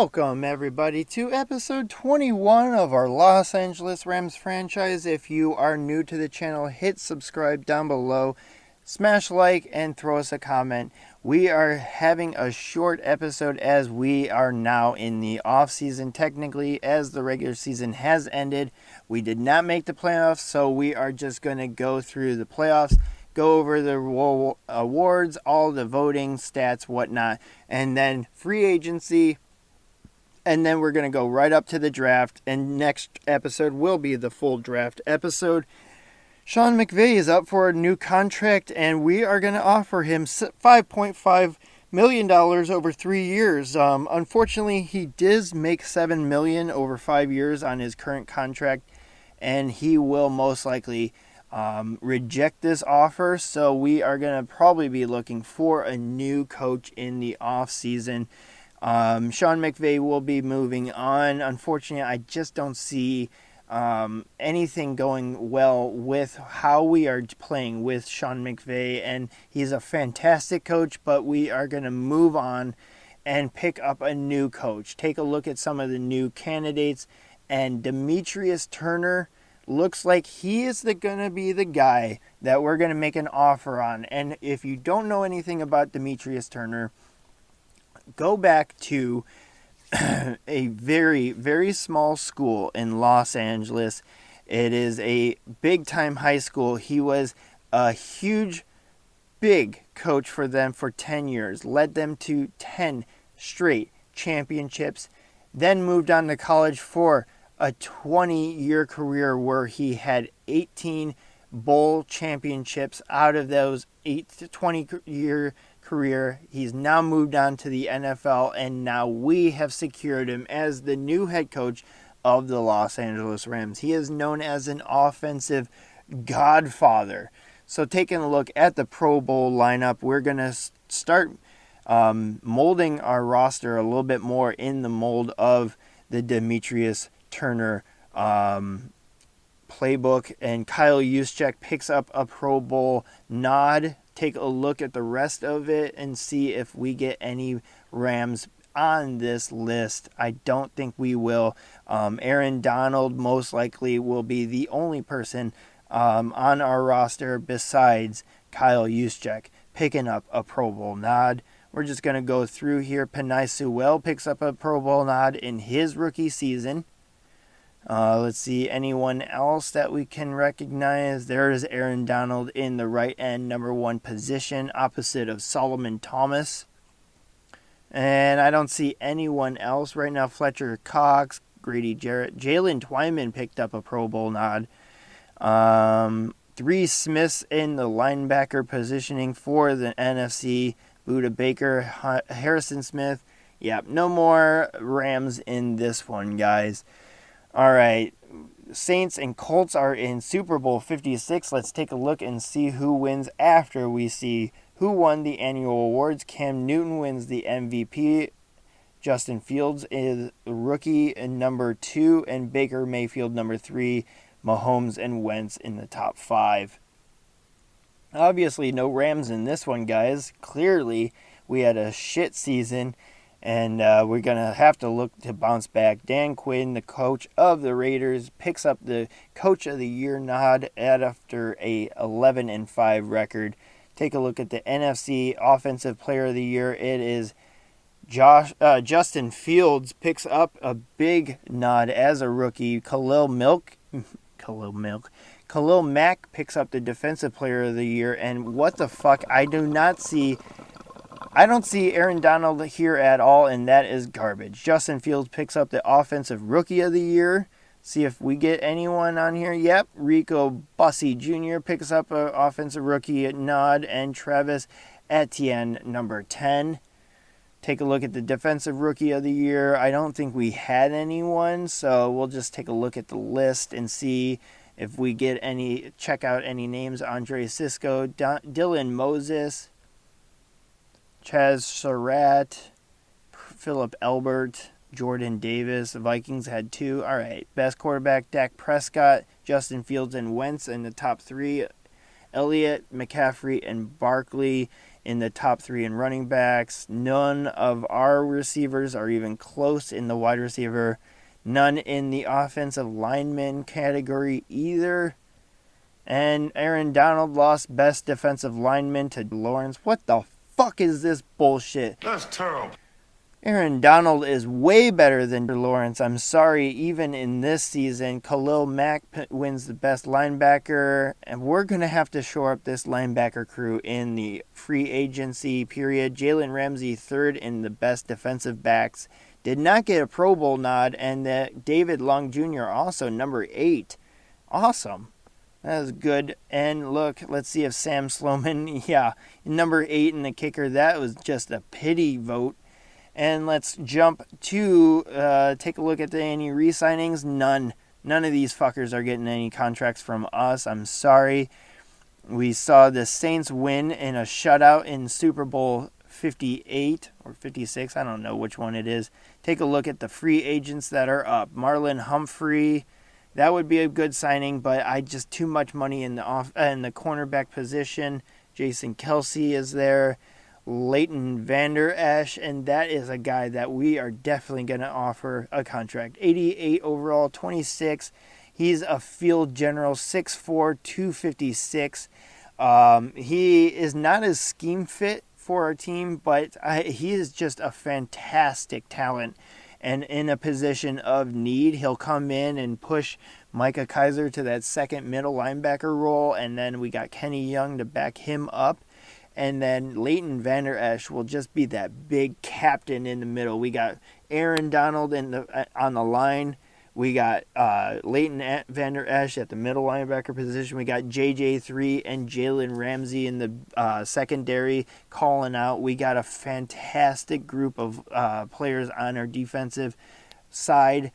Welcome, everybody, to episode 21 of our Los Angeles Rams franchise. If you are new to the channel, hit subscribe down below, smash like, and throw us a comment. We are having a short episode as we are now in the off-season. Technically, as the regular season has ended, we did not make the playoffs, so we are just going to go through the playoffs, go over the awards, all the voting, stats, whatnot, and then free agency. And then we're going to go right up to the draft. And next episode will be the full draft episode. Sean McVay is up for a new contract, and we are going to offer him $5.5 million over 3 years. Unfortunately, he does make $7 million over 5 years on his current contract, and he will most likely reject this offer. So we are going to probably be looking for a new coach in the offseason. Sean McVay will be moving on. Unfortunately, I just don't see anything going well with how we are playing with Sean McVay, and he's a fantastic coach, but we are going to move on and pick up a new coach. Take a look at some of the new candidates, and Demetrius Turner looks like he is going to be the guy that we're going to make an offer on. And if you don't know anything about Demetrius Turner, go back to a very, very small school in Los Angeles. It is a big-time high school. He was a huge, big coach for them for 10 years. Led them to 10 straight championships. Then moved on to college for a 20-year career where he had 18 bowl championships out of those 20-year career. He's now moved on to the NFL, and now we have secured him as the new head coach of the Los Angeles Rams. He is known as an offensive godfather. So taking a look at the Pro Bowl lineup, we're going to start molding our roster a little bit more in the mold of the Demetrius Turner playbook, and Kyle Juszczyk picks up a Pro Bowl nod. Take a look at the rest of it and see if we get any Rams on this list. I don't think we will. Aaron Donald most likely will be the only person on our roster besides Kyle Juszczyk picking up a Pro Bowl nod. We're just going to go through here. Penei Sewell picks up a Pro Bowl nod in his rookie season. Let's see, anyone else that we can recognize. There is Aaron Donald in the right end, number 1 position, opposite of Solomon Thomas. And I don't see anyone else right now. Fletcher Cox, Grady Jarrett, Jalen Twyman picked up a Pro Bowl nod. 3 Smiths in the linebacker positioning for the NFC. Buda Baker, Harrison Smith. Yep, no more Rams in this one, guys. All right, Saints and Colts are in Super Bowl 56. Let's take a look and see who wins after we see who won the annual awards. Cam Newton wins the MVP. Justin Fields is rookie number 2, and Baker Mayfield number 3. Mahomes and Wentz in the top 5. Obviously, no Rams in this one, guys. Clearly, we had a shit season. And we're going to have to look to bounce back. Dan Quinn, the coach of the Raiders, picks up the Coach of the Year nod after a 11-5 record. Take a look at the NFC Offensive Player of the Year. It is Justin Fields picks up a big nod as a rookie. Khalil Mack picks up the Defensive Player of the Year. And what the fuck? I don't see Aaron Donald here at all, and that is garbage. Justin Fields picks up the Offensive Rookie of the Year. See if we get anyone on here. Yep, Rico Bussey Jr. picks up an Offensive Rookie nod, and Travis Etienne, number 10. Take a look at the Defensive Rookie of the Year. I don't think we had anyone, so we'll just take a look at the list and see if we get any, check out any names. Andre Cisco, Dylan Moses, Chaz Surratt, Philip Elbert, Jordan Davis. The Vikings had 2. All right. Best quarterback, Dak Prescott, Justin Fields, and Wentz in the top 3. Elliott, McCaffrey, and Barkley in the top 3 in running backs. None of our receivers are even close in the wide receiver. None in the offensive lineman category either. And Aaron Donald lost best defensive lineman to Lawrence. What the fuck is this bullshit? That's terrible. Aaron Donald is way better than Lawrence. I'm sorry, even in this season, Khalil Mack wins the best linebacker, and we're going to have to shore up this linebacker crew in the free agency period. Jalen Ramsey, third in the best defensive backs, did not get a Pro Bowl nod, and David Long Jr. also number 8. Awesome. That was good. And look, let's see if Sam Sloman, number 8 in the kicker. That was just a pity vote. And let's jump to take a look at any re-signings. None of these fuckers are getting any contracts from us. I'm sorry. We saw the Saints win in a shutout in Super Bowl 58 or 56. I don't know which one it is. Take a look at the free agents that are up. Marlon Humphrey. That would be a good signing, but I just too much money in the cornerback position. Jason Kelsey is there. Leighton Vander Esch, and that is a guy that we are definitely going to offer a contract. 88 overall, 26. He's a field general, 6'4", 256. He is not as scheme fit for our team, but he is just a fantastic talent. And in a position of need, he'll come in and push Micah Kaiser to that second middle linebacker role, and then we got Kenny Young to back him up. And then Leighton Vander Esch will just be that big captain in the middle. We got Aaron Donald on the line. We got Leighton Vander Esch at the middle linebacker position. We got JJ3 and Jalen Ramsey in the secondary calling out. We got a fantastic group of players on our defensive side.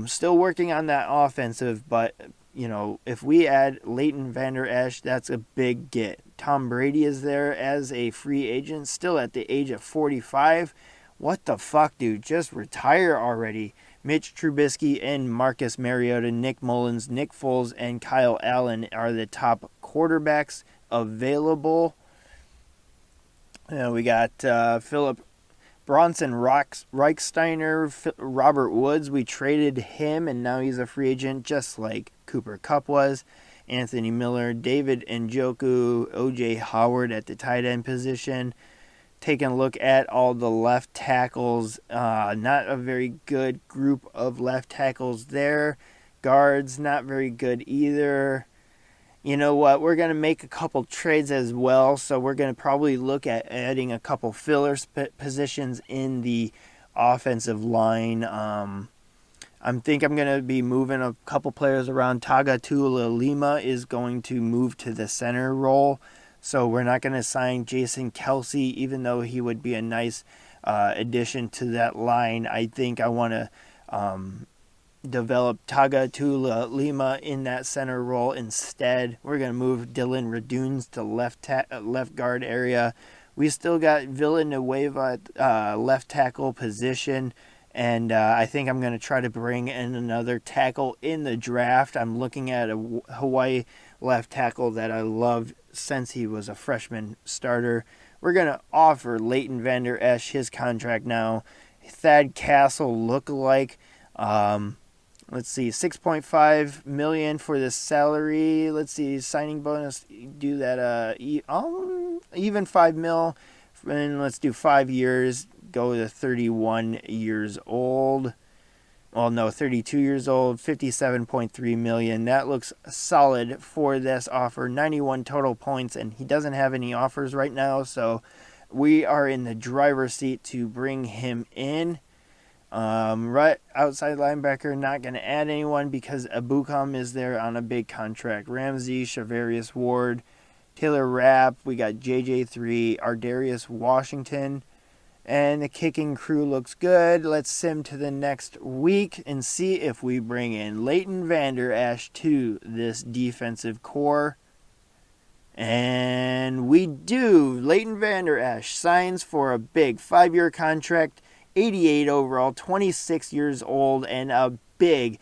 Still working on that offensive, but if we add Leighton Vander Esch, that's a big get. Tom Brady is there as a free agent, still at the age of 45. What the fuck, dude? Just retire already. Mitch Trubisky and Marcus Mariota, Nick Mullins, Nick Foles, and Kyle Allen are the top quarterbacks available. We got Philip Bronson Reichsteiner, Robert Woods. We traded him, and now he's a free agent, just like Cooper Kupp was. Anthony Miller, David Njoku, O.J. Howard at the tight end position. Taking a look at all the left tackles, not a very good group of left tackles there. Guards, not very good either. You know what? We're going to make a couple trades as well, so we're going to probably look at adding a couple filler positions in the offensive line. I think I'm going to be moving a couple players around. Tagatula Lima is going to move to the center role. So we're not going to sign Jason Kelsey, even though he would be a nice addition to that line. I think I want to develop Tagatula Lima in that center role instead. We're going to move Dylan Raduns to left guard area. We still got Villanueva at left tackle position. And I think I'm going to try to bring in another tackle in the draft. I'm looking at a Hawaii left tackle that I loved since he was a freshman starter. We're going to offer Leighton Vander Esch his contract now. Thad Castle lookalike. Let's see, $6.5 million for this salary. Let's see, signing bonus. Do that even $5 million. And let's do 5 years. Go to 31 years old. Well, no, 32 years old, $57.3 million. That looks solid for this offer. 91 total points, and he doesn't have any offers right now, so we are in the driver's seat to bring him in. Right outside linebacker, not going to add anyone because Abukam is there on a big contract. Ramsey, Shavarius Ward, Taylor Rapp. We got JJ3, Ardarius Washington. And the kicking crew looks good. Let's sim to the next week and see if we bring in Leighton Vander Esch to this defensive core. And we do. Leighton Vander Esch signs for a big 5-year contract, 88 overall, 26 years old, and a big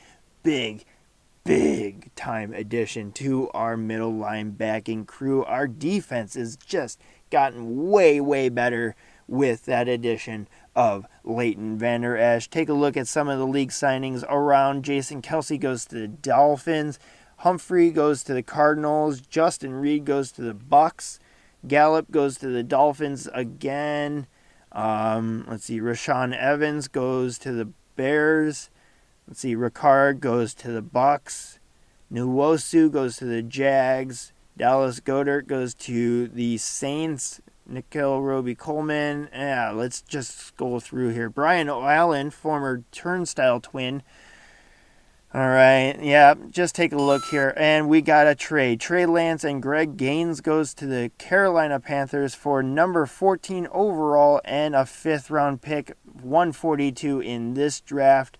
big-time addition to our middle linebacking crew. Our defense has just gotten way, way better with that addition of Leighton Vander Esch. Take a look at some of the league signings around. Jason Kelce goes to the Dolphins. Humphrey goes to the Cardinals. Justin Reed goes to the Bucks. Gallup goes to the Dolphins again. Let's see. Rashaan Evans goes to the Bears. Let's see. Ricard goes to the Bucks. Nwosu goes to the Jags. Dallas Goedert goes to the Saints. Nikhil Roby-Coleman. Yeah, let's just go through here. Brian Allen, former Turnstile twin. All right, yeah, just take a look here. And we got a trade. Trey Lance and Greg Gaines goes to the Carolina Panthers for number 14 overall and a 5th-round pick, 142 in this draft.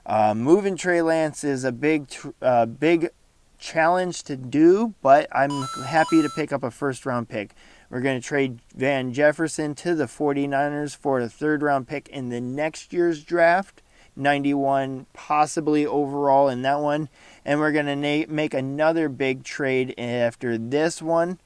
Moving Trey Lance is a big challenge to do, but I'm happy to pick up a 1st-round pick. We're going to trade Van Jefferson to the 49ers for a 3rd-round pick in the next year's draft, 91 possibly overall in that one. And we're going to make another big trade after this one.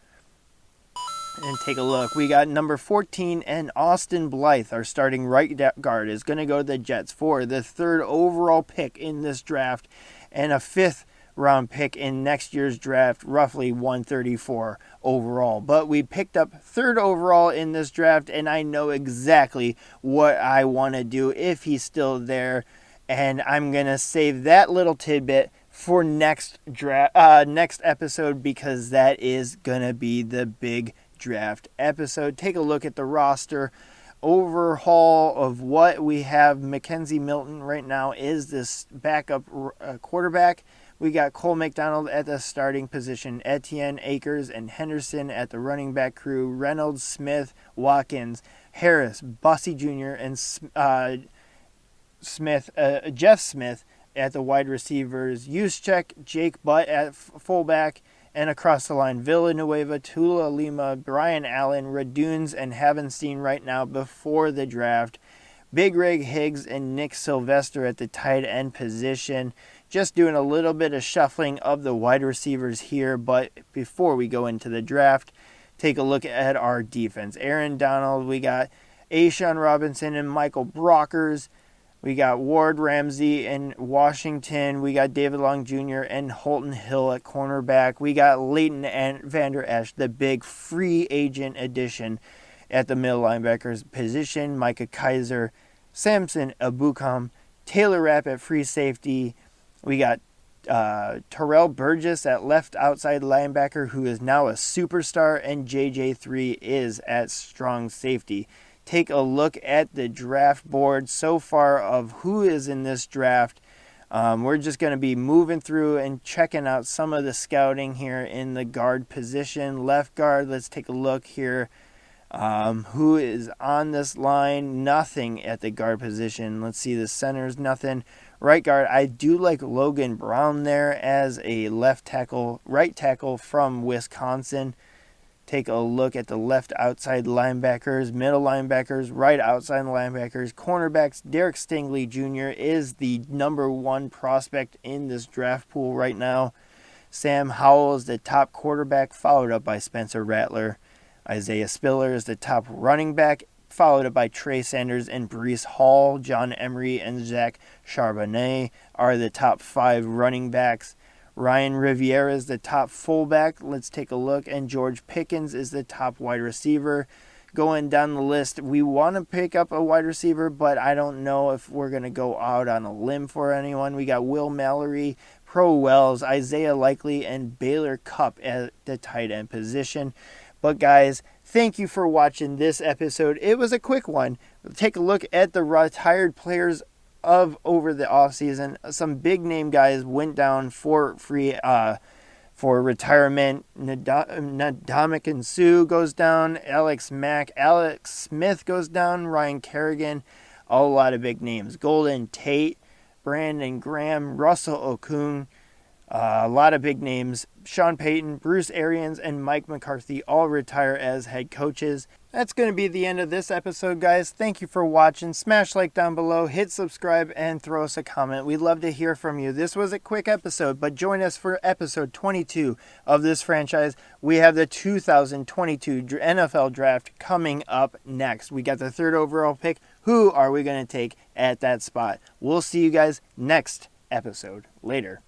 And take a look. We got number 14 and Austin Blythe, our starting right guard, is going to go to the Jets for the 3rd overall pick in this draft and a 5th-round pick in next year's draft, roughly 134 overall. But we picked up 3rd overall in this draft, and I know exactly what I want to do if he's still there. And I'm going to save that little tidbit for next episode, because that is going to be the big draft episode. Take a look at the roster overhaul of what we have. Mackenzie Milton right now is this backup quarterback. We got Cole McDonald at the starting position, Etienne, Akers, and Henderson at the running back crew, Reynolds, Smith, Watkins, Harris, Bussey Jr., and Jeff Smith at the wide receivers, Juszczyk, Jake Butt at fullback, and across the line, Villanueva, Tula Lima, Brian Allen, Raduns, and Havenstein right now before the draft. Big Rig Higgs and Nick Sylvester at the tight end position. Just doing a little bit of shuffling of the wide receivers here, but before we go into the draft, take a look at our defense. Aaron Donald, we got A'Shawn Robinson and Michael Brockers. We got Ward Ramsey in Washington. We got David Long Jr. and Holton Hill at cornerback. We got Leighton and Vander Esch, the big free agent addition at the middle linebackers position. Micah Kaiser, Samson Ebukam, Taylor Rapp at free safety. We got Terrell Burgess at left outside linebacker, who is now a superstar, and JJ3 is at strong safety. Take a look at the draft board so far of who is in this draft. We're just going to be moving through and checking out some of the scouting here in the guard position. Left guard, let's take a look here. Who is on this line? Nothing at the guard position. Let's see, the centers, nothing. Right guard, I do like Logan Brown there as a right tackle from Wisconsin. Take a look at the left outside linebackers, middle linebackers, right outside linebackers, cornerbacks. Derek Stingley Jr. is the number 1 prospect in this draft pool right now. Sam Howell is the top quarterback, followed up by Spencer Rattler. Isaiah Spiller is the top running back, followed up by Trey Sanders and Breece Hall. John Emery and Zach Charbonnet are the top 5 running backs. Ryan Riviera is the top fullback. Let's take a look. And George Pickens is the top wide receiver. Going down the list, we want to pick up a wide receiver, but I don't know if we're going to go out on a limb for anyone. We got Will Mallory, Pro Wells, Isaiah Likely, and Baylor Cupp at the tight end position. But guys, thank you for watching this episode. It was a quick one. Take a look at the retired players of over the offseason. Some big name guys went down for retirement. Ndamukong Suh goes down. Alex Mack. Alex Smith goes down. Ryan Kerrigan. A lot of big names. Golden Tate. Brandon Graham. Russell Okung. A lot of big names. Sean Payton, Bruce Arians, and Mike McCarthy all retire as head coaches. That's going to be the end of this episode, guys. Thank you for watching. Smash like down below, hit subscribe, and throw us a comment. We'd love to hear from you. This was a quick episode, but join us for episode 22 of this franchise. We have the 2022 NFL Draft coming up next. We got the 3rd overall pick. Who are we going to take at that spot? We'll see you guys next episode. Later.